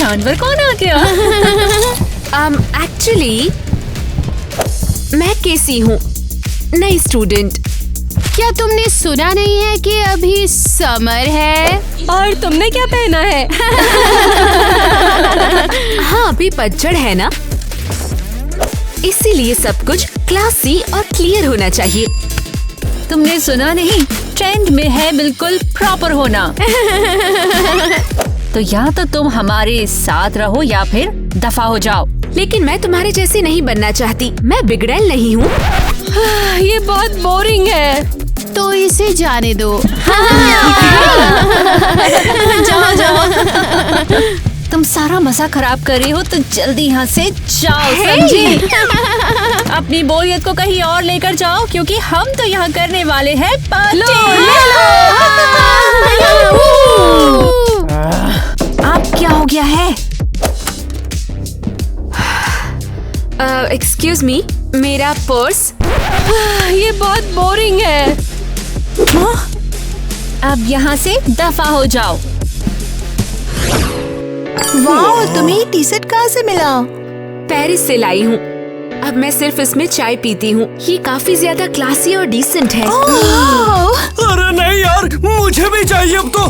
जानवर कौन आ गया? एक्चुअली मैं केसी हूँ, नई स्टूडेंट। क्या तुमने सुना नहीं है कि अभी समर है? और तुमने क्या पहना है? हाँ, अभी पतझड़ है ना, इसीलिए सब कुछ क्लासी और क्लियर होना चाहिए। तुमने सुना नहीं, ट्रेंड में है बिल्कुल प्रॉपर होना। तो या तो तुम हमारे साथ रहो या फिर दफा हो जाओ। लेकिन मैं तुम्हारे जैसी नहीं बनना चाहती, मैं बिगड़ैल नहीं हूँ। ये बहुत बोरिंग है। तो इसे जाने दो। जाओ जाओ। तुम सारा मजा खराब कर रही हो, तो जल्दी यहाँ से जाओ, समझी? अपनी बोरियत को कहीं और लेकर जाओ, क्योंकि हम तो यहाँ करने वाले हैं पार्टी। अब क्या हो गया है? एक्सक्यूज मी, मेरा पर्स। ये बहुत बोरिंग है। अब यहाँ से दफा हो जाओ। वाह, तुम्हें ये टी शर्ट कहाँ से मिला? पेरिस से लाई हूँ। अब मैं सिर्फ इसमें चाय पीती हूँ। ये काफी ज्यादा क्लासी और डिसेंट है। अरे नहीं यार, मुझे भी चाहिए अब तो।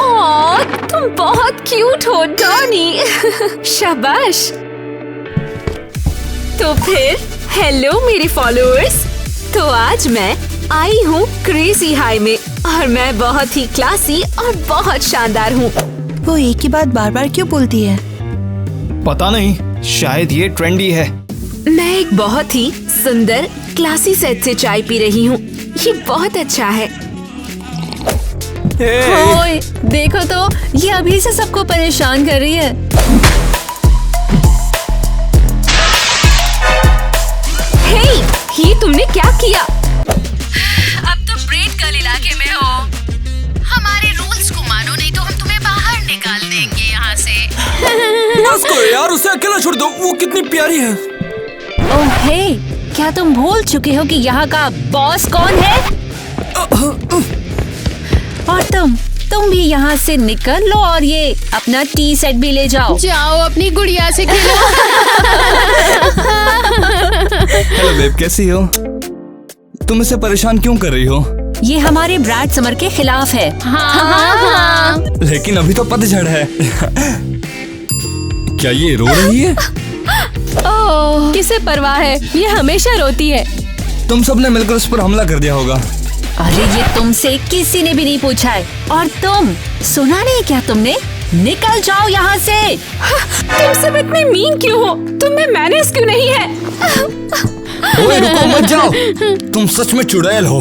ओह, तुम बहुत क्यूट हो डॉनी। शाबाश। तो फिर हेलो मेरे फॉलोअर्स। तो आज मैं आई हूँ क्रेजी हाई में, और मैं बहुत ही क्लासी और बहुत शानदार हूँ। वो एक ही बात बार बार क्यों बोलती है? पता नहीं, शायद ये ट्रेंडी है। मैं एक बहुत ही सुंदर क्लासी सेट से चाय पी रही हूँ। ये बहुत अच्छा है। ओए, देखो तो, ये अभी से सबको परेशान कर रही है। हे, ये तुमने क्या किया? अब तुम ब्रेड गर्ल इलाके में हो। हमारे रूल्स को मानो, नहीं तो हम तुम्हें बाहर निकाल देंगे यहाँ से। बस करो यार, उसे अकेला छोड़ दो, वो कितनी प्यारी है। ओह हे, क्या तुम भूल चुके हो कि यहाँ का बॉस कौन है? और तुम भी यहाँ से निकल लो, और ये अपना टी सेट भी ले जाओ। जाओ अपनी गुड़िया से खेलो। हेलो बेब, कैसी हो? तुम इसे परेशान क्यों कर रही हो? ये हमारे ब्रैड समर के खिलाफ है। हाँ। लेकिन अभी तो पतझड़ है। क्या ये रो रही है? ओह, किसे परवाह है, ये हमेशा रोती है। तुम सबने मिलकर उस पर हमला कर दिया होगा। अरे ये तुमसे किसी ने भी नहीं पूछा है। और तुम सुना नहीं क्या तुमने? निकल जाओ यहाँ से। तुम सब इतने मीन क्यों हो? तुम में मैनर्स क्यों नहीं है? ओए रुको, मत जाओ। तुम सच में चुड़ैल हो।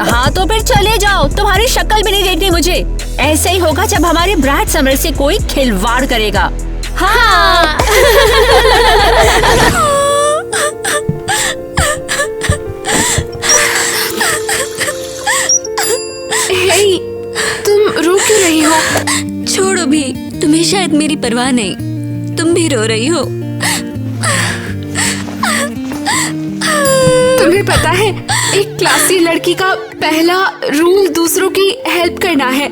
हाँ तो फिर चले जाओ, तुम्हारी शक्ल भी नहीं देखनी मुझे। ऐसा ही होगा जब हमारे ब्रैड समर से कोई खिलवाड़ करेगा। हाँ। हे, तुम रो क्यों रही हो? छोड़ो भी, तुम्हें शायद मेरी परवाह नहीं, तुम भी रो रही हो। तुम्हें पता है, एक क्लासी लड़की का पहला रूल दूसरों की हेल्प करना है।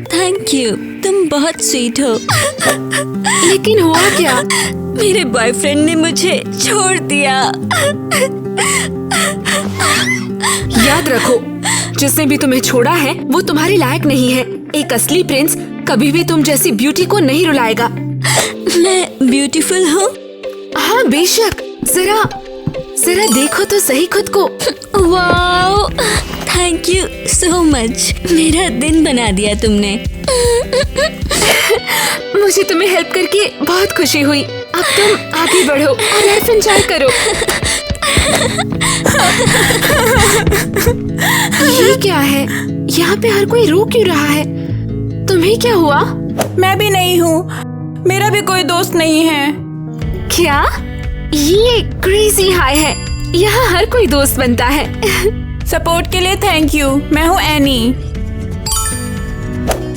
थैंक यू, तुम बहुत स्वीट हो। लेकिन हुआ क्या? मेरे बॉयफ्रेंड ने मुझे छोड़ दिया। याद रखो, जिसने भी तुम्हें छोड़ा है वो तुम्हारे लायक नहीं है। एक असली प्रिंस कभी भी तुम जैसी ब्यूटी को नहीं रुलाएगा। मैं ब्यूटीफुल हूँ? हाँ बेशक, जरा देखो तो सही खुद को। Wow, thank you so much, मेरा दिन बना दिया तुमने। मुझे तुम्हें हेल्प करके बहुत खुशी हुई। अब तुम आगे बढ़ो और लाइफ एंजॉय करो। ये क्या है? यहाँ पे हर कोई रो क्यों रहा है? तुम्हें क्या हुआ? मैं भी नहीं हूँ, मेरा भी कोई दोस्त नहीं है। क्या? ये क्रेजी हाई है, यहाँ हर कोई दोस्त बनता है। सपोर्ट के लिए थैंक यू। मैं हूँ एनी।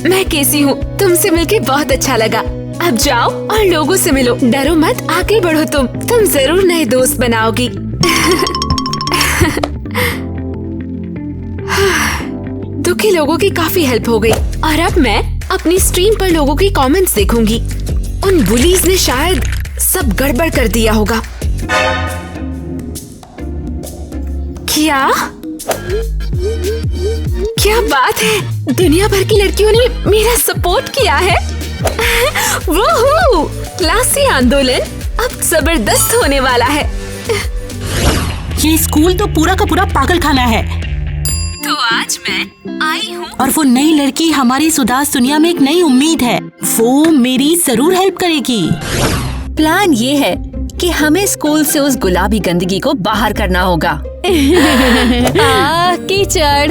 मैं केसी हूँ, तुमसे मिलके बहुत अच्छा लगा। अब जाओ और लोगों से मिलो, डरो मत, आगे बढ़ो। तुम जरूर नए दोस्त बनाओगी। के लोगों की काफी हेल्प हो गई और अब मैं अपनी स्ट्रीम पर लोगों की कमेंट्स देखूंगी। उन बुलीज ने शायद सब गड़बड़ कर दिया होगा। क्या बात है, दुनिया भर की लड़कियों ने मेरा सपोर्ट किया है। वूहू! क्लासी आंदोलन अब जबरदस्त होने वाला है। ये स्कूल तो पूरा का पूरा पागल खाना है। तो आज मैं आई हूँ और वो नई लड़की हमारी सुदास दुनिया में एक नई उम्मीद है। वो मेरी जरूर हेल्प करेगी। प्लान ये है कि हमें स्कूल से उस गुलाबी गंदगी को बाहर करना होगा। कीचड़।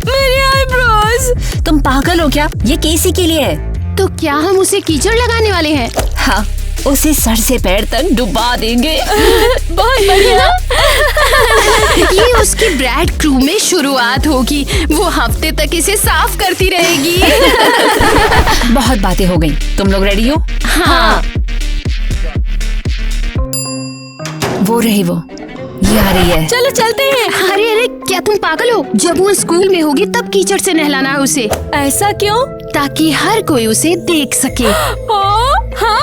मेरी आईब्रोज। तुम पागल हो क्या? ये केसी के लिए है। तो क्या हम उसे कीचड़ लगाने वाले हैं? हाँ, उसे सर से पैर तक डुबा देंगे। बहुत बढ़िया। ये उसकी ब्रैड क्रू में शुरुआत होगी। वो हफ्ते तक इसे साफ करती रहेगी। बहुत बातें हो गई। तुम लोग रेडी हो? हाँ। वो रही वो, ये आ रही है। चलो चलते हैं। अरे अरे, क्या तुम पागल हो? जब वो स्कूल में होगी तब कीचड़ से नहलाना है उसे। ऐसा क्यों? ताकि हर कोई उसे देख सके। हाँ।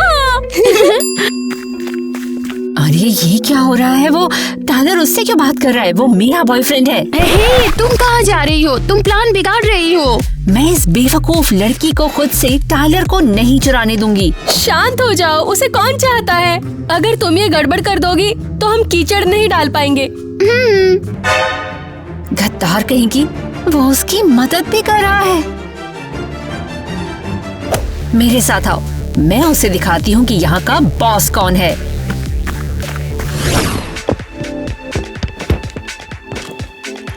अरे ये क्या हो रहा है? वो टाइलर उससे क्यों बात कर रहा है? वो मेरा बॉयफ्रेंड है। हे, तुम कहाँ जा रही हो? तुम प्लान बिगाड़ रही हो। मैं इस बेवकूफ लड़की को खुद से टाइलर को नहीं चुराने दूंगी। शांत हो जाओ, उसे कौन चाहता है? अगर तुम ये गड़बड़ कर दोगी तो हम कीचड़ नहीं डाल पाएंगे। गद्दार कहेगी। वो उसकी मदद भी कर रहा है। मेरे साथ आओ, मैं उसे दिखाती हूँ कि यहाँ का बॉस कौन है।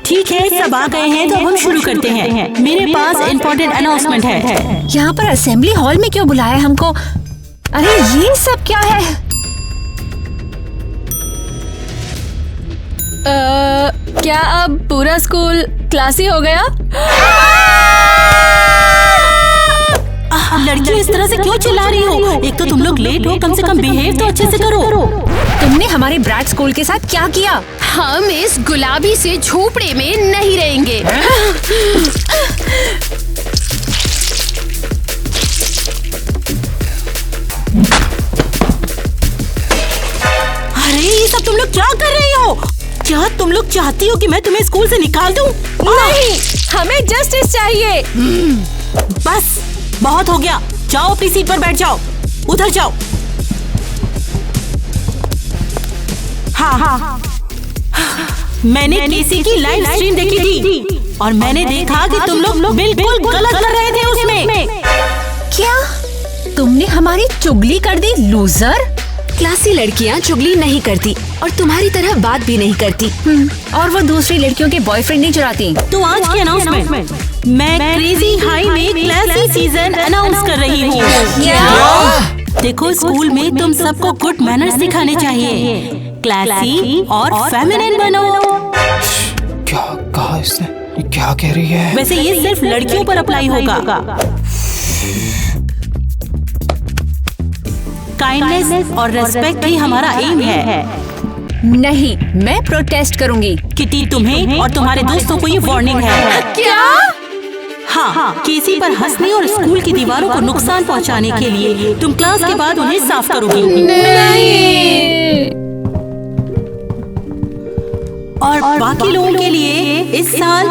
ठीक है, सब आ गए हैं तो अब हम शुरू करते हैं। मेरे पास इम्पोर्टेंट अनाउंसमेंट है। यहाँ पर असेंबली हॉल में क्यों बुलाया हमको? अरे ये सब क्या है? क्या अब पूरा स्कूल क्लासी हो गया? लड़की इस तरह से क्यों चिल्ला रही हो? एक तो तुम लोग लेट हो, कम से कम बिहेव तो अच्छे से करो। तुमने हमारे ब्रैड स्कूल के साथ क्या किया? हम इस गुलाबी से झोपड़े में नहीं रहेंगे। अरे ये सब तुम लोग क्या कर रही हो? क्या तुम लोग चाहती हो कि मैं तुम्हें स्कूल से निकाल दूं? नहीं, हमें जस्टिस चाहिए। बस बहुत हो गया। जाओ अपनी सीट पर बैठ जाओ। उधर जाओ। हाँ। मैंने केसी की लाइव स्ट्रीम देखी थी और मैंने देखा कि तुम लोग बिल्कुल गलत कर रहे थे उसमें। क्या तुमने हमारी चुगली कर दी, लूजर? क्लासी लड़कियाँ चुगली नहीं करती और तुम्हारी तरह बात भी नहीं करती। और वो दूसरी लड़कियों के बॉयफ्रेंड नहीं चुराती। तो आज की अनाउंसमेंट, मैं क्रेजी हाई में क्लासी सीजन अनाउंस कर रही हूँ। देखो, स्कूल में तुम सबको गुड मैनर्स सिखाने चाहिए। क्लासी और फेमिनिन बनो। क्या कहा इसने? क्या कह रही है? वैसे ये सिर्फ लड़कियों पर अप्लाई होगा। काइंडनेस और रेस्पेक्ट ही हमारा एम है। नहीं, मैं प्रोटेस्ट करूंगी। किटी, तुम्हें और तुम्हारे दोस्तों को ये वार्निंग है। क्या? हाँ, केसी पर हंसने और स्कूल की दीवारों को नुकसान पहुंचाने के लिए तुम क्लास के बाद उन्हें साफ करोगी। नहीं। और बाकी लोगों के लिए इस साल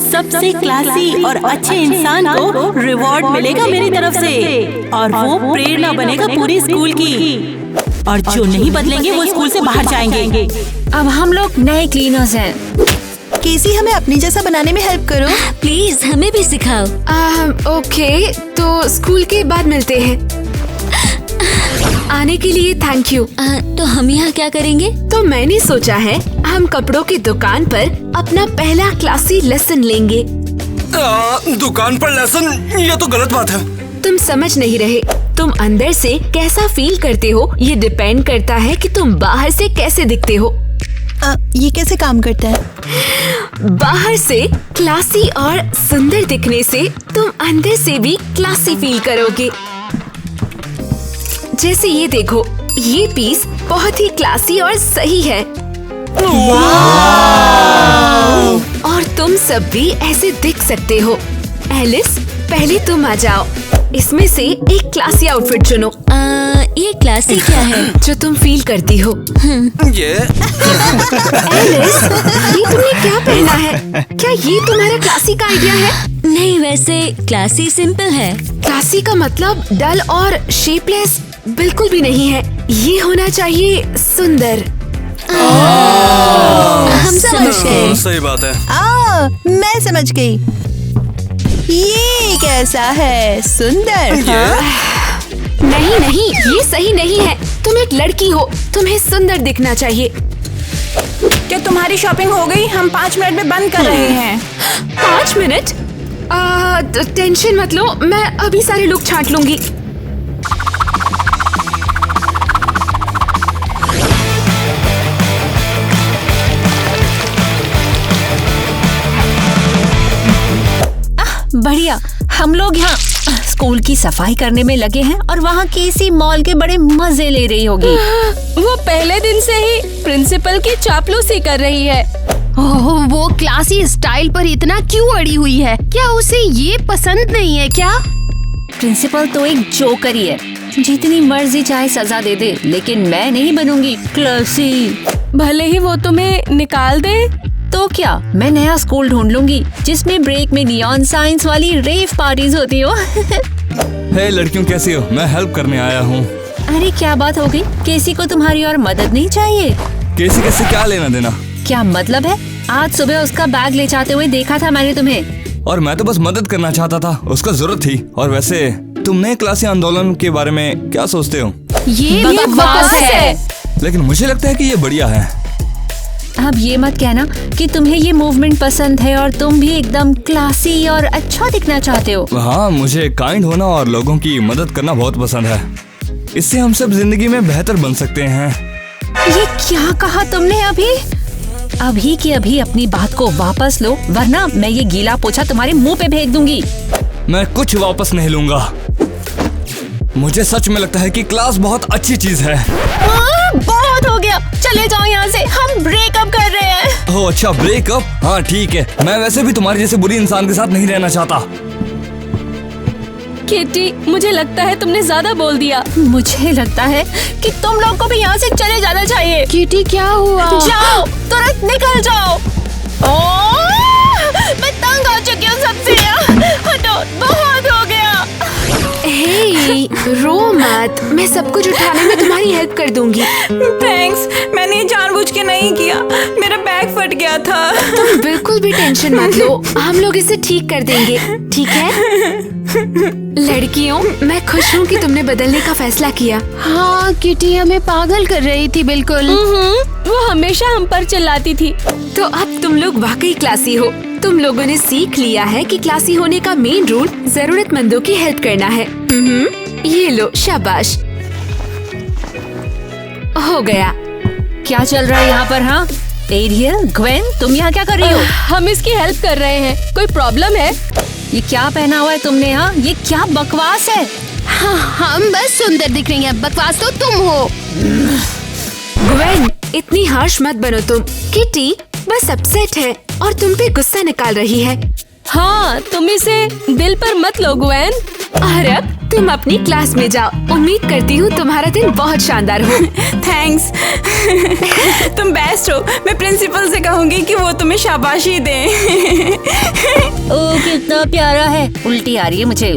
सबसे क्लासी और अच्छे इंसान को रिवॉर्ड मिलेगा मेरी तरफ से, और वो प्रेरणा बनेगा पूरी स्कूल की। और जो नहीं बदलेंगे वो स्कूल से बाहर जाएंगे। अब हम लोग नए क्लीनर्स हैं। केसी, हमें अपनी जैसा बनाने में हेल्प करो। प्लीज हमें भी सिखाओ। ओके, तो स्कूल के बाद मिलते हैं। आने के लिए थैंक यू। तो हम यहाँ क्या करेंगे? तो मैंने सोचा है हम कपड़ों की दुकान पर अपना पहला क्लासी लेसन लेंगे। दुकान पर लेसन? ये तो गलत बात है। तुम समझ नहीं रहे। तुम अंदर से कैसा फील करते हो ये डिपेंड करता है कि तुम बाहर से कैसे दिखते हो। ये कैसे काम करता है? बाहर से क्लासी और सुंदर दिखने से तुम अंदर से भी क्लासी फील करोगे। जैसे ये देखो, ये पीस बहुत ही क्लासी और सही है। और तुम सब भी ऐसे दिख सकते हो। एलिस, पहले तुम आ जाओ। इसमें से एक क्लासी आउटफिट चुनो ये क्लासी क्या है? जो तुम फील करती हो। ये एलिस, ये तुमने क्या पहना है? क्या ये तुम्हारा क्लासी का आइडिया है? नहीं, वैसे क्लासी सिंपल है। क्लासी का मतलब डल और शेपलेस बिल्कुल भी नहीं है। ये होना चाहिए सुंदर। हम समझ गए। सही बात है। मैं समझ गई। ये कैसा है? सुंदर। नहीं नहीं, ये सही नहीं है। तुम एक लड़की हो, तुम्हें सुंदर दिखना चाहिए। क्या तुम्हारी शॉपिंग हो गई? हम 5 मिनट में बंद कर रहे हैं। 5 मिनट? टेंशन मत लो, मैं अभी सारे लुक छांट लूंगी। बढ़िया। हम लोग यहाँ स्कूल की सफाई करने में लगे हैं और वहाँ केसी मॉल के बड़े मजे ले रही होगी। वो पहले दिन से ही प्रिंसिपल की चापलूसी कर रही है। ओह, वो क्लासी स्टाइल पर इतना क्यों अड़ी हुई है? क्या उसे ये पसंद नहीं है क्या? प्रिंसिपल तो एक जोकर ही है, जितनी मर्जी चाहे सजा दे दे, लेकिन मैं नहीं बनूंगी क्लासी। भले ही वो तुम्हें निकाल दे तो क्या, मैं नया स्कूल ढूंढ लूंगी जिसमें ब्रेक में नियॉन साइंस वाली रेव पार्टीज होती हो। हे लड़कियों, कैसी हो? मैं हेल्प करने आया हूँ। अरे क्या बात हो गई? केसी को तुम्हारी और मदद नहीं चाहिए? केसी कैसे क्या लेना देना? क्या मतलब है? आज सुबह उसका बैग ले जाते हुए देखा था मैंने तुम्हें। और मैं तो बस मदद करना चाहता था, उसका जरूरत थी। और वैसे तुम नए क्लासी आंदोलन के बारे में क्या सोचते हो? ये भी बकवास है। लेकिन मुझे लगता है कि ये बढ़िया है। अब ये मत कहना कि तुम्हें ये मूवमेंट पसंद है और तुम भी एकदम क्लासी और अच्छा दिखना चाहते हो। हाँ, मुझे काइंड होना और लोगों की मदद करना बहुत पसंद है। इससे हम सब जिंदगी में बेहतर बन सकते हैं। ये क्या कहा तुमने अभी? अभी की अभी अपनी बात को वापस लो, वरना मैं ये गीला पोछा तुम्हारे मुंह पे फेंक दूंगी। मैं कुछ वापस नहीं लूंगा। मुझे सच में लगता है कि क्लास बहुत अच्छी चीज है। बहुत हो गया, चले जाओ यहाँ से, हम ब्रेकअप कर रहे हैं। ओह अच्छा, ब्रेकअप? हाँ ठीक है। मैं वैसे भी तुम्हारे जैसे बुरी इंसान के साथ नहीं रहना चाहता। किटी, मुझे लगता है तुमने ज्यादा बोल दिया। मुझे लगता है कि तुम लोग को भी यहाँ से चले जाना चाहिए। किटी, क्या हुआ? जाओ, तुरंत निकल जाओ। मैं तंग आ चुकी हूँ सबसे। हटो, बहुत हो गया। हे, रो मत, मैं सब कुछ उठाने में तुम्हारी हेल्प कर दूंगी। थैंक्स, मैंने जानबूझ के नहीं किया, मेरा बैग फट गया था। तुम बिल्कुल भी टेंशन मत लो, हम लोग इसे ठीक कर देंगे, ठीक है? लड़कियों, मैं खुश हूँ कि तुमने बदलने का फैसला किया। हाँ, किटी हमें पागल कर रही थी बिल्कुल। वो हमेशा हम पर चिल्लाती थी। तो अब तुम लोग वाकई क्लासी हो। तुम लोगों ने सीख लिया है कि क्लासी होने का मेन रूल जरूरतमंदों की हेल्प करना है। ये लो, शाबाश। हो गया। क्या चल रहा है यहाँ पर? हाँ एरियल, ग्वेन, तुम यहाँ क्या कर रही हो? हम इसकी हेल्प कर रहे हैं। कोई प्रॉब्लम है? ये क्या पहना हुआ है तुमने? हाँ, ये क्या बकवास है? हाँ, हम बस सुंदर दिख रही हैं, बकवास तो तुम हो। ग्वेन, इतनी हार्श मत बनो तुम। किटी बस अपसेट है और तुम पे गुस्सा निकाल रही है। हाँ, तुम इसे दिल पर मत लो ग्वेन। और अब तुम अपनी क्लास में जाओ। उम्मीद करती हूँ तुम्हारा दिन बहुत शानदार हो। थैंक्स। तुम बेस्ट हो। मैं प्रिंसिपल से कहूँगी कि वो तुम्हें शाबाशी दे। ओह कितना प्यारा है। उल्टी आ रही है मुझे।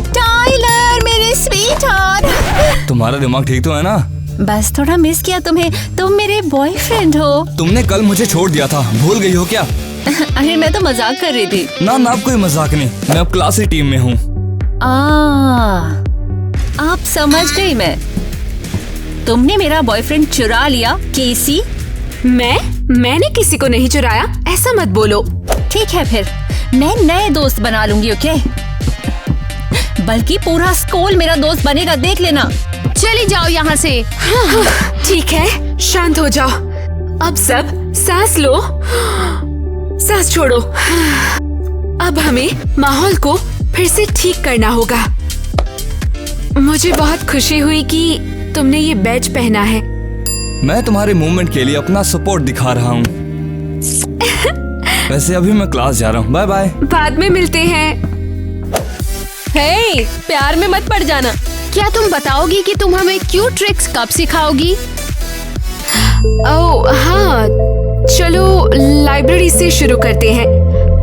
टाइलर, मेरे स्वीटहार्ट। तुम्हारा दिमाग ठीक तो है ना? बस थोड़ा मिस किया तुम्हें। तुम मेरे बॉयफ्रेंड हो। तुमने कल मुझे छोड़ दिया था, भूल गई हो क्या? अरे मैं तो मजाक कर रही थी। ना ना, कोई मजाक नहीं। मैं अब क्लासी टीम में हूँ। आप समझ गई मैं। तुमने मेरा बॉयफ्रेंड चुरा लिया केसी। मैंने किसी को नहीं चुराया, ऐसा मत बोलो। ठीक है फिर, मैं नए दोस्त बना लूंगी। ओके, बल्कि पूरा स्कूल मेरा दोस्त बनेगा, देख लेना। चली जाओ यहाँ से। ठीक है, शांत हो जाओ। अब सब सांस लो, सांस छोड़ो। अब हमें माहौल को फिर से ठीक करना होगा। मुझे बहुत खुशी हुई कि तुमने ये बैज पहना है। मैं तुम्हारे मूवमेंट के लिए अपना सपोर्ट दिखा रहा हूँ। वैसे अभी मैं क्लास जा रहा हूँ, बाय बाय। बाद में मिलते हैं। हे, प्यार में मत पड़ जाना। क्या तुम बताओगी कि तुम हमें क्यूट ट्रिक्स कब सिखाओगी? ओह हाँ, चलो लाइब्रेरी से शुरू करते हैं।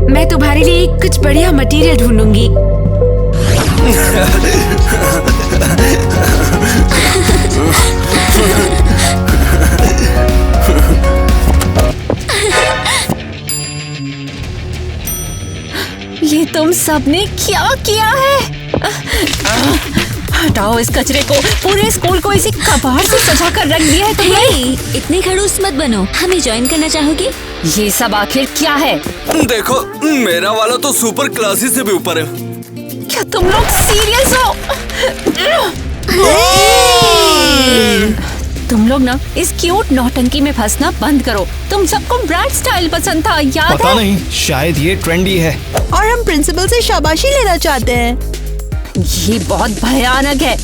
मैं तुम्हारे लिए कुछ बढ़िया मटेरियल ढूंढूंगी। ये तुम सबने क्या किया है? हटाओ इस कचरे को। पूरे स्कूल को इसी कबाड़ से सजा कर रख दिया है तुमने। इतने खड़ूस मत बनो। हमें ज्वाइन करना चाहोगी? ये सब आखिर क्या है? देखो, मेरा वाला तो सुपर क्लासी से भी ऊपर है। क्या तुम लोग सीरियस हो? तुम लोग ना इस क्यूट नौटंकी में फंसना बंद करो। तुम सबको ब्रांड स्टाइल पसंद था, याद पता है? नहीं, शायद ये ट्रेंडी है। और हम प्रिंसिपल से शाबाशी लेना चाहते हैं। ये बहुत भयानक है।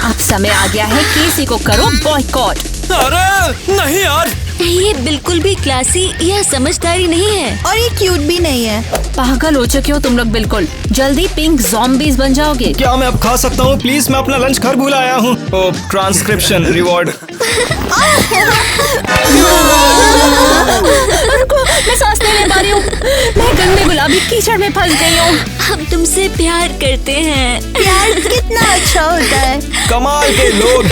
अब समय आ गया है कि इसी को करो बॉयकॉट। अरे नहीं यार, ये बिल्कुल भी क्लासी या समझदारी नहीं है। और ये क्यूट भी नहीं है। पागल हो चुके हो तुम लोग बिल्कुल। जल्दी पिंक ज़ॉम्बीज़ बन जाओगे। क्या मैं अब खा सकता हूँ? प्लीज, मैं अपना लंच घर भूल आया हूँ। Transcription reward. रुको, मैं सांस नहीं ले पा रही हूँ। मैं गंदे गुलाबी कीचड़ में फंस गई हूँ। हम तुमसे प्यार करते हैं। प्यार कितना अच्छा होता है। कमाल के लोग।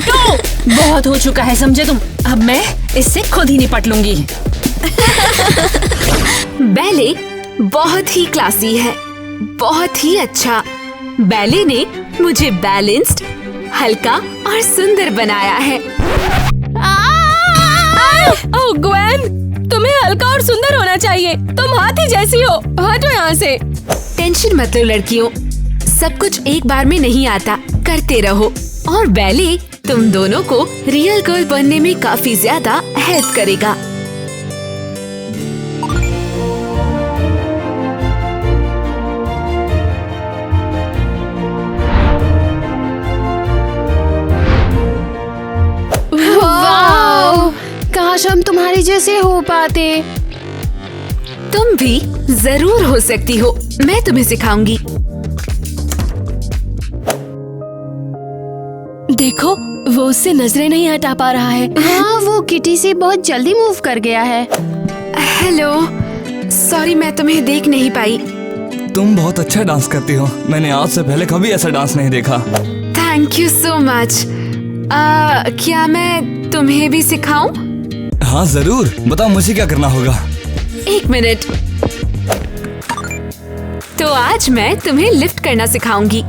तो बहुत हो चुका है, समझे तुम। अब मैं इससे खुद ही निपट लूंगी। बैले बहुत ही क्लासी है, बहुत ही अच्छा। बैले ने मुझे बैलेंस्ड, हल्का और सुंदर बनाया है। ओह ग्वेन, तुम्हें हल्का और सुंदर होना चाहिए। तुम हाथी जैसी हो। हटो यहाँ से। टेंशन मत लो लड़कियों, सब कुछ एक बार में नहीं आता, करते रहो। और बैले तुम दोनों को रियल गर्ल बनने में काफी ज्यादा हेल्प करेगा। वाओ, काश हम तुम्हारे जैसे हो पाते। तुम भी जरूर हो सकती हो, मैं तुम्हें सिखाऊंगी। देखो, वो उससे नजरें नहीं हटा पा रहा है। हाँ, वो किटी से बहुत जल्दी मूव कर गया है। हेलो, सॉरी मैं तुम्हें देख नहीं पाई। तुम बहुत अच्छा डांस करती हो। मैंने आज से पहले कभी ऐसा डांस नहीं देखा। Thank you so much. क्या मैं तुम्हें भी सिखाऊं? हाँ जरूर, बताओ मुझे क्या करना होगा। एक मिनट। तो आज मैं तुम्हें लिफ्ट करना सिखाऊंगी।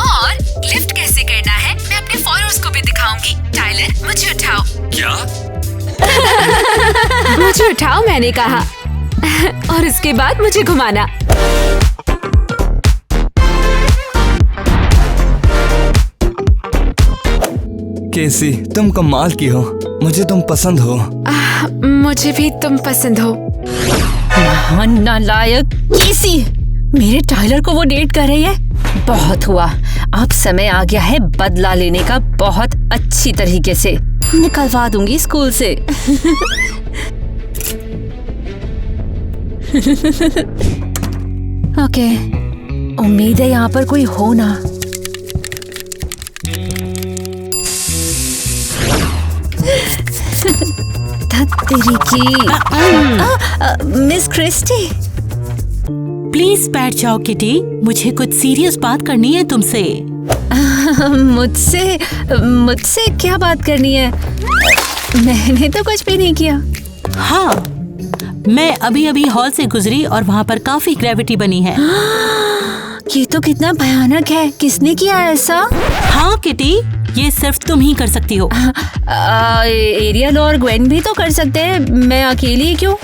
और लिफ्ट कैसे करना है मैं अपने फॉलोअर्स को भी दिखाऊंगी। टाइलर, मुझे उठाओ। क्या? मुझे उठाओ मैंने कहा। और उसके बाद मुझे घुमाना। केसी, तुम कमाल की हो। मुझे तुम पसंद हो। मुझे भी तुम पसंद हो। नालायक केसी, मेरे टाइलर को वो डेट कर रही है। बहुत हुआ, अब समय आ गया है बदला लेने का। बहुत अच्छी तरीके से निकलवा दूंगी स्कूल से। ओके, उम्मीद है यहाँ पर कोई हो ना। तेरी की मिस क्रिस्टी, प्लीज बैठ जाओ किटी, मुझे कुछ सीरियस बात करनी है तुमसे। मुझसे क्या बात करनी है? मैंने तो कुछ भी नहीं किया। हाँ, मैं अभी अभी हॉल से गुजरी और वहाँ पर काफी ग्रेविटी बनी है। ये तो कितना भयानक है। किसने किया ऐसा? हाँ किटी, ये सिर्फ तुम ही कर सकती हो। एरियल और ग्वेन भी तो कर सकते हैं, मैं अकेली क्यों?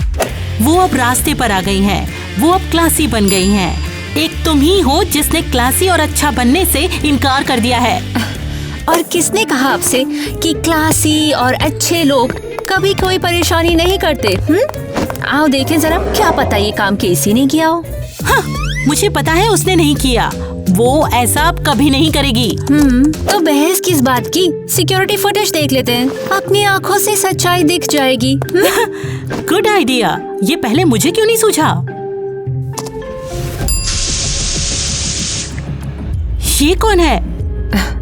वो अब रास्ते पर आ गई हैं। वो अब क्लासी बन गई हैं। एक तुम ही हो जिसने क्लासी और अच्छा बनने से इनकार कर दिया है। और किसने कहा आपसे कि क्लासी और अच्छे लोग कभी कोई परेशानी नहीं करते? आओ देखें जरा, क्या पता ये काम केसी ने किया हो। हाँ, मुझे पता है उसने नहीं किया। वो ऐसा अब कभी नहीं करेगी। तो बहस किस बात की? सिक्योरिटी फुटेज देख लेते हैं, अपनी आँखों से सच्चाई दिख जाएगी। गुड आइडिया, ये पहले मुझे क्यों नहीं सूझा? ये कौन है?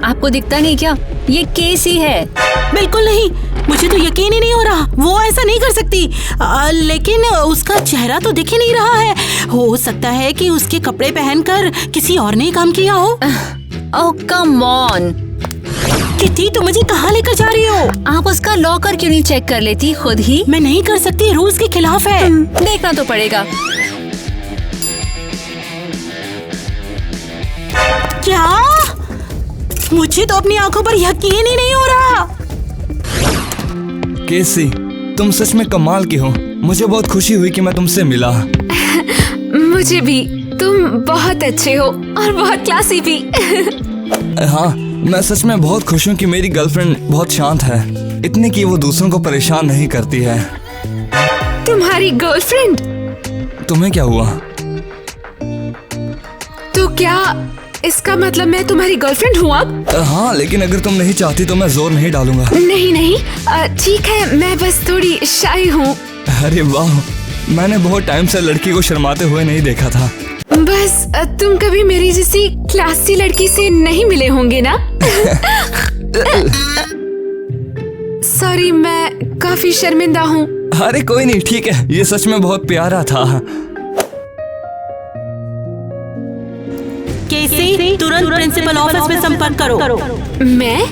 आपको दिखता नहीं क्या? ये केसी है। बिल्कुल नहीं, मुझे तो यकीन ही नहीं हो रहा। वो ऐसा नहीं कर सकती। लेकिन उसका चेहरा तो दिख ही नहीं रहा है। हो सकता है कि उसके कपड़े पहनकर किसी और ने काम किया हो। ओह कम ऑन किटी, तुम मुझे कहाँ लेकर जा रही हो? आप उसका लॉकर क्यों नहीं चेक कर लेती खुद ही? मैं नहीं कर सकती, रूल्स के खिलाफ है। देखना तो पड़ेगा। क्या? मुझे तो अपनी आंखों पर यकीन ही नहीं हो रहा। केसी, तुम सच में कमाल की हो। मुझे बहुत खुशी हुई कि मैं तुमसे मिला। मुझे भी, तुम बहुत अच्छे हो और बहुत क्लासी भी। हाँ, मैं सच में बहुत खुश हूँ कि मेरी गर्लफ्रेंड बहुत शांत है, इतनी कि वो दूसरों को परेशान नहीं करती है। तुम्हारी गर्लफ्रेंड? तुम्हें क्या हुआ? तो क्या इसका मतलब मैं तुम्हारी गर्लफ्रेंड हूँ अब? हाँ, लेकिन अगर तुम नहीं चाहती तो मैं जोर नहीं डालूंगा। नहीं नहीं, ठीक है, मैं बस थोड़ी शाई हूँ। अरे वाह, मैंने बहुत टाइम से लड़की को शर्माते हुए नहीं देखा था। बस तुम कभी मेरी जैसी क्लासी लड़की से नहीं मिले होंगे ना? सॉरी, मैं काफी शर्मिंदा हूँ। अरे कोई नहीं, ठीक है, ये सच में बहुत प्यारा था। केसी, तुरंत प्रिंसिपल ऑफिस में संपर्क करो। मैं?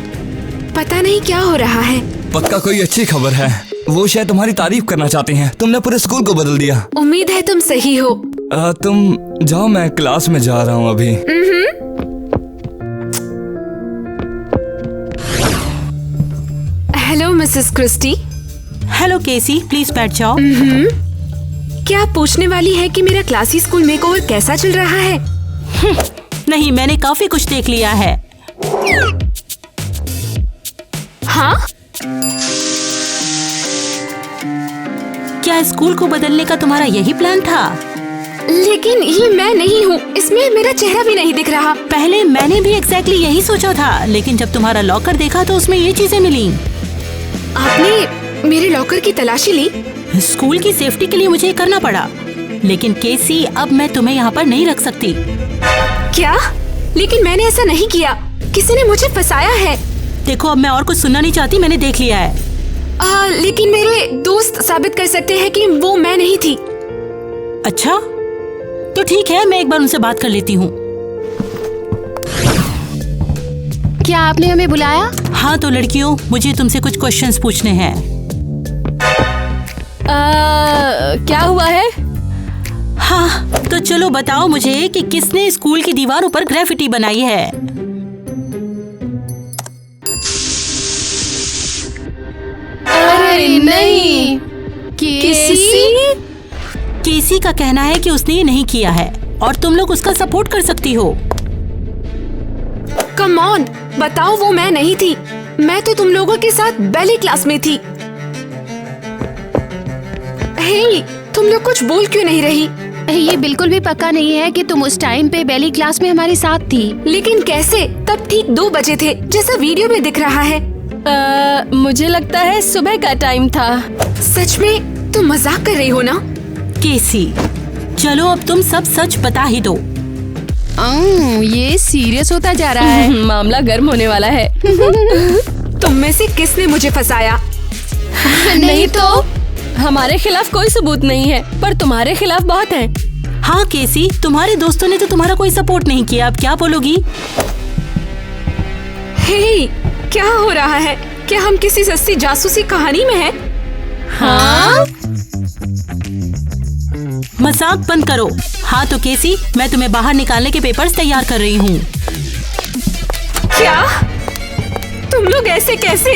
पता नहीं क्या हो रहा है। पक्का कोई अच्छी खबर है। वो शायद तुम्हारी तारीफ करना चाहती हैं। तुमने पूरे स्कूल को बदल दिया। उम्मीद है तुम सही हो। तुम जाओ, मैं क्लास में जा रहा हूँ अभी। Hello Mrs Christie. Hello Casey, please बैठ जाओ। क्या आप पूछने वाली है कि मेरा क्लासी स्कूल मेकओवर कैसा चल रहा है? नहीं, मैंने काफी कुछ देख लिया है। हाँ? क्या स्कूल को बदलने का तुम्हारा यही प्लान था? लेकिन ये मैं नहीं हूँ, इसमें मेरा चेहरा भी नहीं दिख रहा। पहले मैंने भी एग्जैक्टली यही सोचा था, लेकिन जब तुम्हारा लॉकर देखा तो उसमें ये चीजें मिली। आपने मेरे लॉकर की तलाशी ली? स्कूल की सेफ्टी के लिए मुझे ये करना पड़ा। लेकिन केसी, अब मैं तुम्हें यहाँ पर नहीं रख सकती। क्या? लेकिन मैंने ऐसा नहीं किया, किसी ने मुझे फंसाया है। देखो, अब मैं और कुछ सुनना नहीं चाहती, मैंने देख लिया है। लेकिन मेरे दोस्त साबित कर सकते हैं कि वो मैं नहीं थी। अच्छा, तो ठीक है, मैं एक बार उनसे बात कर लेती हूँ। क्या आपने हमें बुलाया? हाँ, तो लड़कियों, मुझे तुमसे कुछ क्वेश्चंस पूछने हैं। क्या हुआ है? हाँ, तो चलो बताओ मुझे कि किसने स्कूल की दीवारों पर ग्रेफिटी बनाई है? अरे नहीं, केसी का कहना है कि उसने ये नहीं किया है और तुम लोग उसका सपोर्ट कर सकती हो। कम ऑन, बताओ वो मैं नहीं थी। मैं तो तुम लोगों के साथ बैले क्लास में थी। हे, तुम लोग कुछ बोल क्यों नहीं रही? ये बिल्कुल भी पक्का नहीं है कि तुम उस टाइम पे बैली क्लास में हमारे साथ थी। लेकिन कैसे? तब ठीक 2 बजे थे, जैसा वीडियो में दिख रहा है। मुझे लगता है सुबह का टाइम था। सच में? तुम मजाक कर रही हो ना? केसी, चलो अब तुम सब सच बता ही दो। ये सीरियस होता जा रहा है। मामला गर्म होने वाला है। तुम में से किसने मुझे फंसाया? नहीं तो हमारे खिलाफ कोई सबूत नहीं है, पर तुम्हारे खिलाफ बहुत है। हाँ केसी, तुम्हारे दोस्तों ने तो तुम्हारा कोई सपोर्ट नहीं किया, अब क्या बोलोगी? हे, क्या हो रहा है? क्या हम किसी सस्ती जासूसी कहानी में हैं? हाँ? मजाक बंद करो। हाँ तो केसी, मैं तुम्हें बाहर निकालने के पेपर्स तैयार कर रही हूँ। क्या? तुम लोग ऐसे कैसे?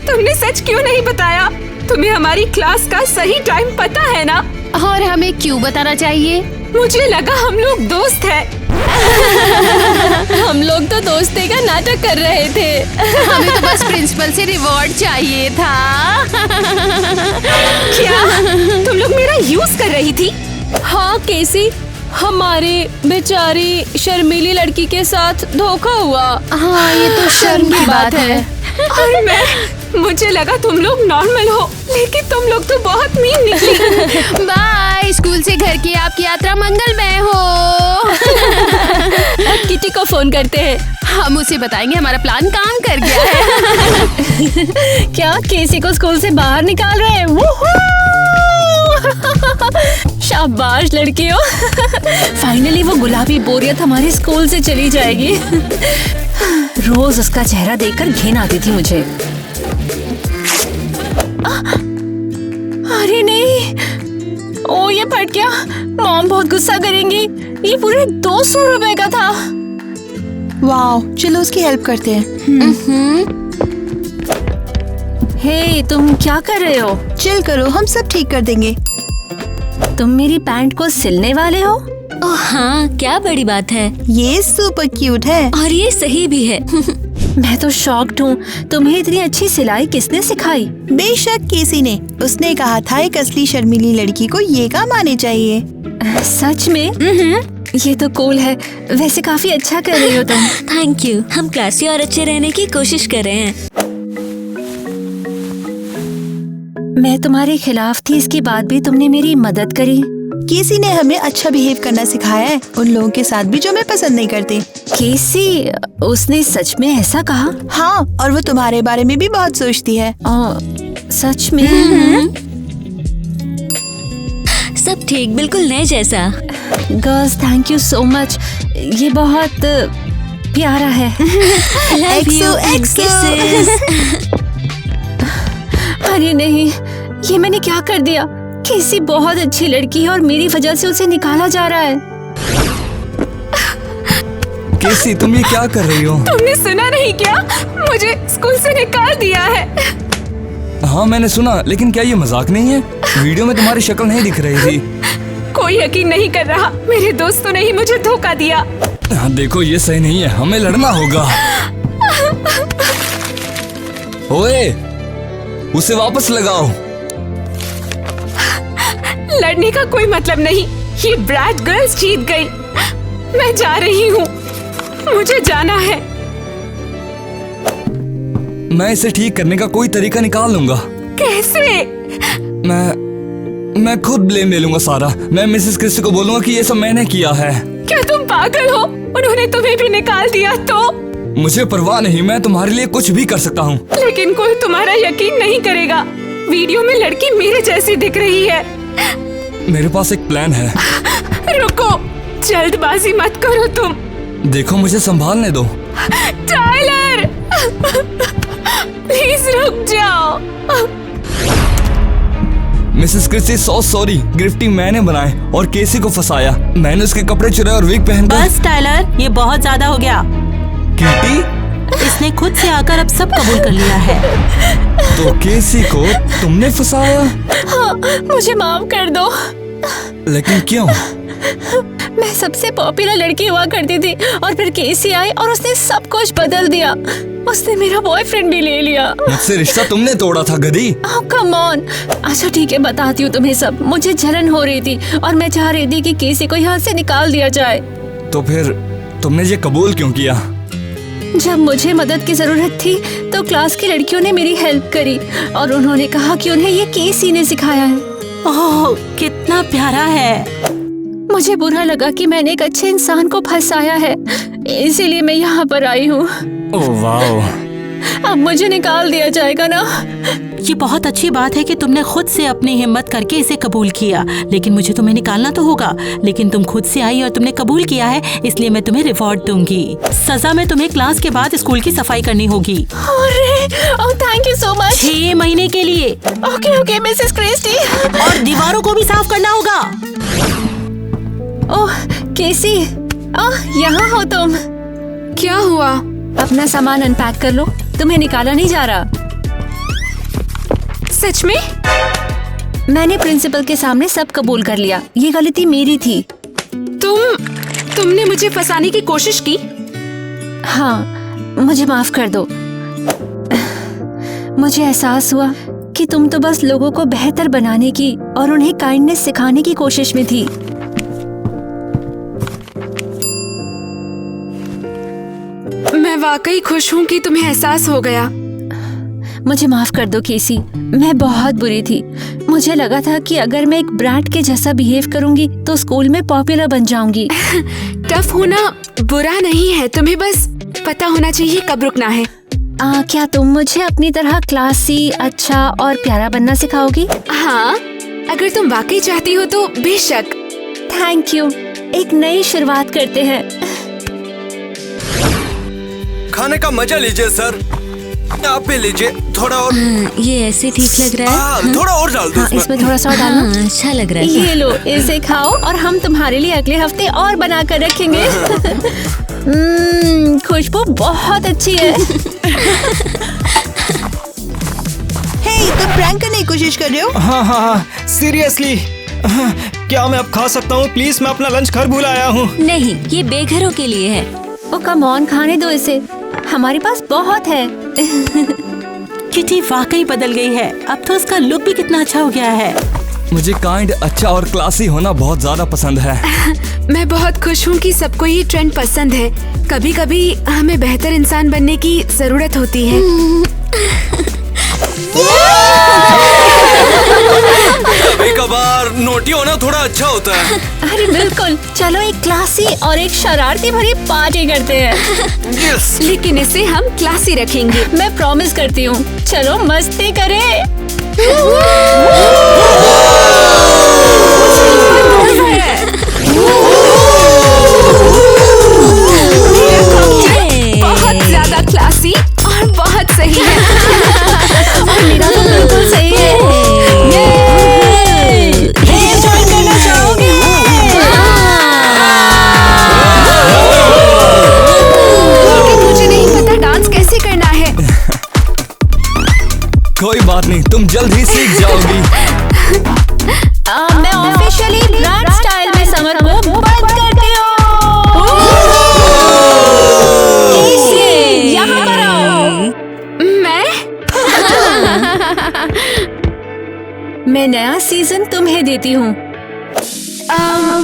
तुमने सच क्यों नहीं बताया? तुम्हें हमारी क्लास का सही टाइम पता है ना? और हमें क्यों बताना चाहिए? मुझे लगा हम लोग दोस्त हैं। हम लोग तो दोस्ती का नाटक कर रहे थे। हमें तो बस प्रिंसिपल से रिवॉर्ड चाहिए था। क्या? तुम लोग मेरा यूज कर रही थी? हाँ केसी, हमारी बेचारी शर्मीली लड़की के साथ धोखा हुआ। हाँ, ये तो शर्म की बात है। और मुझे लगा तुम लोग नॉर्मल हो, लेकिन तुम लोग तो बहुत मीन निकली। बाय, स्कूल से घर की आपकी यात्रा मंगलमय हो। किटी को फोन करते हैं। हम उसे बताएंगे हमारा प्लान काम कर गया है। क्या केसी को स्कूल से बाहर निकाल रहे हैं? शाबाश लड़कियों। फाइनली वो गुलाबी बोरियत हमारे स्कूल से चली जाएगी। रोज उसका चेहरा देखकर घिन आती थी मुझे। अरे नहीं, ओ ये फट गया। मॉम बहुत गुस्सा करेंगी। ये पूरे 200 रुपए का था। वाओ, चलो उसकी हेल्प करते हैं। हे, तुम क्या कर रहे हो? चिल करो, हम सब ठीक कर देंगे। तुम मेरी पैंट को सिलने वाले हो? ओह हाँ, क्या बड़ी बात है। ये सुपर क्यूट है और ये सही भी है। मैं तो शॉक्ड हूँ। तुम्हें इतनी अच्छी सिलाई किसने सिखाई? बेशक केसी ने। उसने कहा था एक असली शर्मीली लड़की को ये काम आने चाहिए। सच में? ये तो कूल है। वैसे काफी अच्छा कर रही हो तुम। Thank you. हम क्लासी और अच्छे रहने की कोशिश कर रहे हैं। मैं तुम्हारे खिलाफ थी, इसके बाद भी तुमने मेरी मदद करी। केसी ने हमें अच्छा बिहेव करना सिखाया है, उन लोगों के साथ भी जो हमें पसंद नहीं करते। केसी, उसने सच में ऐसा कहा? हाँ, और वो तुम्हारे बारे में भी बहुत सोचती है। सच में? सब ठीक, बिल्कुल नए जैसा। Girls, thank you so much. ये बहुत प्यारा है। अरे नहीं, ये मैंने क्या कर दिया? केसी बहुत अच्छी लड़की है और मेरी वजह से उसे निकाला जा रहा है। केसी, तुम ये क्या कर रही हो? तुमने सुना नहीं क्या? मुझे स्कूल से निकाल दिया है। हाँ मैंने सुना, लेकिन क्या ये मजाक नहीं है? वीडियो में तुम्हारी शक्ल नहीं दिख रही थी। कोई यकीन नहीं कर रहा। मेरे दोस्तों ने ही मुझे धोखा दिया। हाँ, देखो ये सही नहीं है, हमें लड़ना होगा। ओए, उसे वापस लगाओ। लड़ने का कोई मतलब नहीं। ये ब्रैट गर्ल्स जीत गई। मैं जा रही हूँ, मुझे जाना है। मैं इसे ठीक करने का कोई तरीका निकाल लूंगा। कैसे? मैं खुद ब्लेम ले लूंगा सारा। मैं मिसेस क्रिस्टी को बोलूंगा कि ये सब मैंने किया है। क्या तुम पागल हो? उन्होंने तुम्हें भी निकाल दिया तो? मुझे परवाह नहीं, मैं तुम्हारे लिए कुछ भी कर सकता हूँ। लेकिन कोई तुम्हारा यकीन नहीं करेगा। वीडियो में लड़की मेरे जैसी दिख रही है। मेरे पास एक प्लान है। रुको, जल्दबाजी मत करो तुम। देखो मुझे संभालने दो। टाइलर, प्लीज रुक जाओ। Mrs Christie, sorry. गिफ्टी मैंने बनाए और केसी को फंसाया। मैंने उसके कपड़े चुराए और विग पहनकर। बस टाइलर, ये बहुत ज्यादा हो गया। किटी, इसने खुद से आकर अब सब कबूल कर लिया है। तो केसी को तुमने फंसाया? हाँ, मुझे माफ कर दो। लेकिन क्यों? मैं सबसे पॉपुलर लड़की हुआ करती थी और फिर केसी आई और उसने सब कुछ बदल दिया। उसने मेरा बॉयफ्रेंड भी ले लिया। मुझसे रिश्ता तुमने तोड़ा था गधी। Come on. अच्छा ठीक है, बताती हूँ तुम्हें सब। मुझे जलन हो रही थी और मैं चाह रही थी कि केसी को यहाँ से निकाल दिया जाए। तो फिर तुमने ये कबूल क्यों किया? जब मुझे मदद की जरूरत थी तो क्लास की लड़कियों ने मेरी हेल्प करी और उन्होंने कहा कि उन्हें ये केसी ने सिखाया है। ओह, कितना प्यारा है। मुझे बुरा लगा कि मैंने एक अच्छे इंसान को फंसाया है, इसीलिए मैं यहाँ पर आई हूँ। Oh wow. अब मुझे निकाल दिया जाएगा ना? ये बहुत अच्छी बात है कि तुमने खुद से अपनी हिम्मत करके इसे कबूल किया, लेकिन मुझे तुम्हें निकालना तो होगा। लेकिन तुम खुद से आई और तुमने कबूल किया है, इसलिए मैं तुम्हें रिवॉर्ड दूंगी। सजा में तुम्हें क्लास के बाद स्कूल की सफाई करनी होगी। Thank you so much. 6 महीने के लिए। Okay Mrs Christie. और दीवारों को भी साफ करना होगा। ओह केसी, यहाँ हो तुम। क्या हुआ? अपना सामान अनपैक कर लो, तुम्हें निकाला नहीं जा रहा। सच में? मैंने प्रिंसिपल के सामने सब कबूल कर लिया। ये गलती मेरी थी। तुमने मुझे फंसाने की कोशिश की? हाँ, मुझे माफ कर दो। मुझे एहसास हुआ कि तुम तो बस लोगों को बेहतर बनाने की और उन्हें काइंडनेस सिखाने की कोशिश में थी। वाकई खुश हूँ कि तुम्हें एहसास हो गया। मुझे माफ कर दो केसी, मैं बहुत बुरी थी। मुझे लगा था कि अगर मैं एक ब्रैट के जैसा बिहेव करूंगी तो स्कूल में पॉपुलर बन जाऊंगी। टफ होना बुरा नहीं है, तुम्हें बस पता होना चाहिए कब रुकना है। क्या तुम मुझे अपनी तरह क्लासी, अच्छा और प्यारा बनना सिखाओगी? हाँ, अगर तुम वाकई चाहती हो तो बेशक। Thank you. एक नई शुरुआत करते हैं। खाने का मजा लीजिए सर, आप भी लीजिए थोड़ा और। ये ऐसे ठीक लग रहा है। थोड़ा और डाल दो इसमें थोड़ा सा डालना। अच्छा लग रहा है। ये लो, इसे खाओ और हम तुम्हारे लिए अगले हफ्ते और बना कर रखेंगे। खुशबू बहुत अच्छी है। हे, तुम प्रैंक करने की कोशिश कर रहे हो? हाँ, सीरियसली। क्या मैं अब खा सकता हूँ? प्लीज, मैं अपना लंच घर भूल आया हूँ। नहीं, ये बेघरों के लिए है। ओ कम ऑन, खाने दो इसे, हमारे पास बहुत है। किटी वाकई बदल गई है। अब तो उसका लुक भी कितना अच्छा हो गया है। मुझे काइंड, अच्छा और क्लासी होना बहुत ज्यादा पसंद है। मैं बहुत खुश हूँ कि सबको ये ट्रेंड पसंद है। कभी कभी हमें बेहतर इंसान बनने की जरूरत होती है। कभी कभार नोटी होना थोड़ा अच्छा होता है। अरे बिल्कुल, चलो एक क्लासी और एक शरारती भरी पार्टी करते हैं। लेकिन इसे हम क्लासी रखेंगे। मैं प्रॉमिस करती हूँ। चलो मस्ती करें। बहुत ज्यादा क्लासी और बहुत सही है। और मेरा तो बिल्कुल सही है। ज्वाइन करना चाहोगे? मुझे नहीं पता डांस कैसे करना है। कोई बात नहीं, तुम जल्द ही सीख जाओगी। मैं ऑफिशियली ब्रैट स्टाइल में समर को बंद करती हूँ। यहाँ पर आओ। मैं नया सीजन तुम्हें देती हूँ।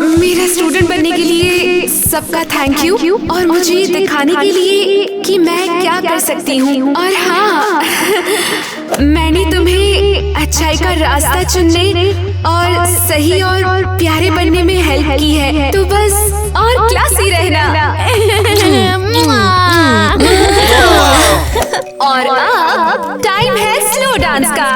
मेरा स्टूडेंट बनने के लिए सबका थैंक यू और मुझे दिखाने के लिए कि मैं क्या कर सकती हूँ। और हाँ, मैंने तुम्हें अच्छाई का रास्ता चुनने और सही और प्यारे बनने में हेल्प की है। तो बस और क्लासी रहना। और अब टाइम है स्लो डांस का।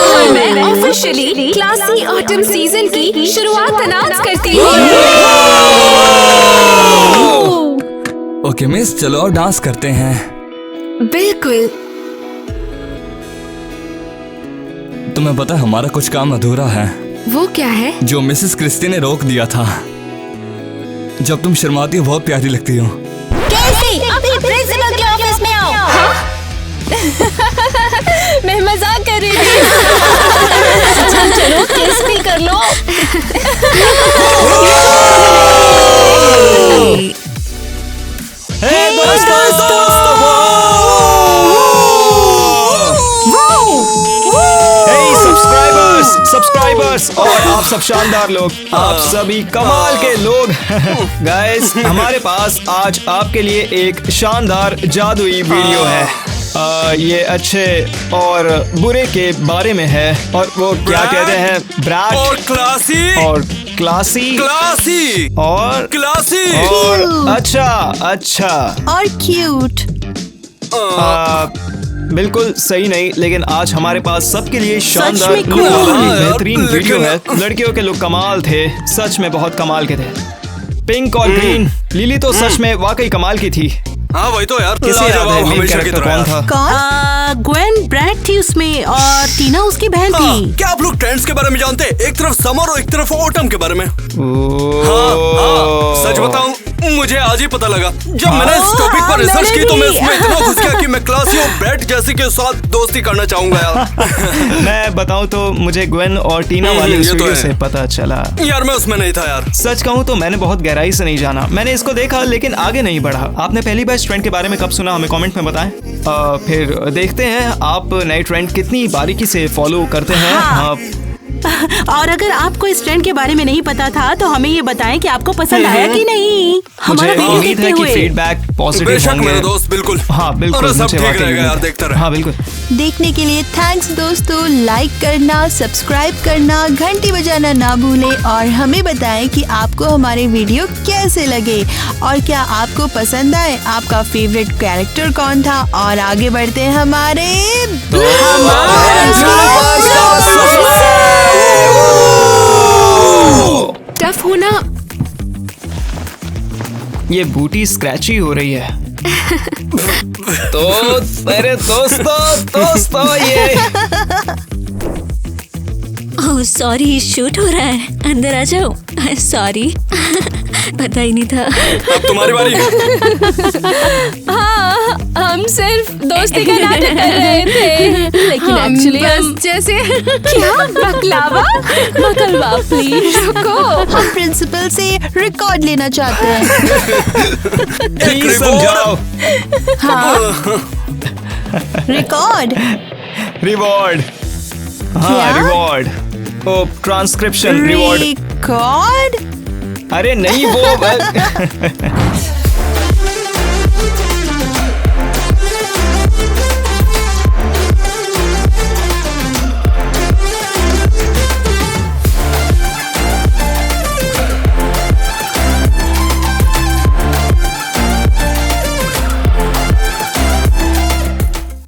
और मैं ऑफिशियली क्लासी ऑटम सीजन की शुरुआत अनाउंस करती हूँ। ओके मिस, चलो और डांस करते हैं। बिल्कुल। तुम्हें पता है हमारा कुछ काम अधूरा है। वो क्या है? जो मिसेस क्रिस्टी ने रोक दिया था। जब तुम शर्माती हो बहुत प्यारी लगती हो। कैसी? अभी प्रिंसिपल के ऑफिस में आओ। मैं मजाक कर रही थी। अच्छा चलो किस भी कर लो। सब्सक्राइबर्स और आप सब शानदार लोग, आप सभी कमाल के लोग। गाइस, हमारे पास आज आपके लिए एक शानदार जादुई वीडियो है। ये अच्छे और बुरे के बारे में है। और वो क्या कहते हैं? ब्रैट और क्लासी और क्लासी और क्लासी और अच्छा और क्यूट। बिल्कुल सही नहीं, लेकिन आज हमारे पास सबके लिए शानदार में cool। बेहतरीन वीडियो है। लड़कियों के लुक कमाल थे, सच में बहुत कमाल के थे। पिंक और ग्रीन। लिली तो सच में वाकई कमाल की थी। हाँ वही तो यार, किसी याद है मेन कैरेक्टर कौन था? कौन? ग्वेन ब्रैट थी उसमें और टीना उसकी बहन थी। क्या आप लोग ट्रेंड्स के बारे में जानते हैं? एक तरफ समर और एक तरफ ऑटम के बारे में। हाँ, सच बताऊं, मुझे आज ही पता लगा। जब मैंने इस टॉपिक पर रिसर्च की तो मैं इसमें इतना घुस गया कि मैं क्लासी और ब्रैट जैसी के साथ दोस्ती करना चाहूंगा यार। मैं बताऊं तो मुझे ग्वेन और टीना वाले ये तो वीडियो है। से पता चला। यार मैं उसमें नहीं था यार। सच कहूं तो मैंने बहुत गहराई से नहीं जाना। मैंने इसको देखा लेकिन आगे नहीं बढ़ा। आपने पहली बार इस ट्रेंड के बारे में कब सुना? हमें कमेंट में बताएं। फिर देखते हैं आप नए ट्रेंड कितनी बारीकी से फॉलो करते हैं। और अगर आपको इस ट्रेंड के बारे में नहीं पता था तो हमें ये बताएं कि आपको पसंद आया कि नहीं। हमारा मुझे वीडियो उम्मीद देखते है कि हुए फीडबैक पॉजिटिव बेशक होंगे। मेरे दोस्त, बिल्कुल। हाँ बिल्कुल, और सब मुझे ठीक वाकई रहेगा यार, उम्मीद है। देखता रहे। हाँ बिल्कुल। देखने के लिए थैंक्स दोस्तों। लाइक करना, सब्सक्राइब करना, घंटी बजाना ना भूलें और हमें बताएं कि आपको हमारे वीडियो कैसे लगे और क्या आपको पसंद आए। आपका फेवरेट कैरेक्टर कौन था। और आगे बढ़ते हैं हमारे टफ होना। ये बूटी स्क्रैची हो रही है। तो मेरे दोस्तों ये ओह सॉरी, शूट हो रहा है, अंदर आ जाओ। सॉरी, पता ही नहीं था। अब तुम्हारी बारी। हाँ, हम सिर्फ दोस्ती का नाटक कर रहे थे, लेकिन एक्चुअली हम जैसे क्या बकलावा बकलवा प्लीज रुको। हम प्रिंसिपल से रिकॉर्ड लेना चाहते हैं। प्लीज समझाओ। Record reward. हाँ क्या? रिवॉर्ड। ओ ट्रांसक्रिप्शन रिवॉर्ड। रिकॉर्ड। अरे नहीं वो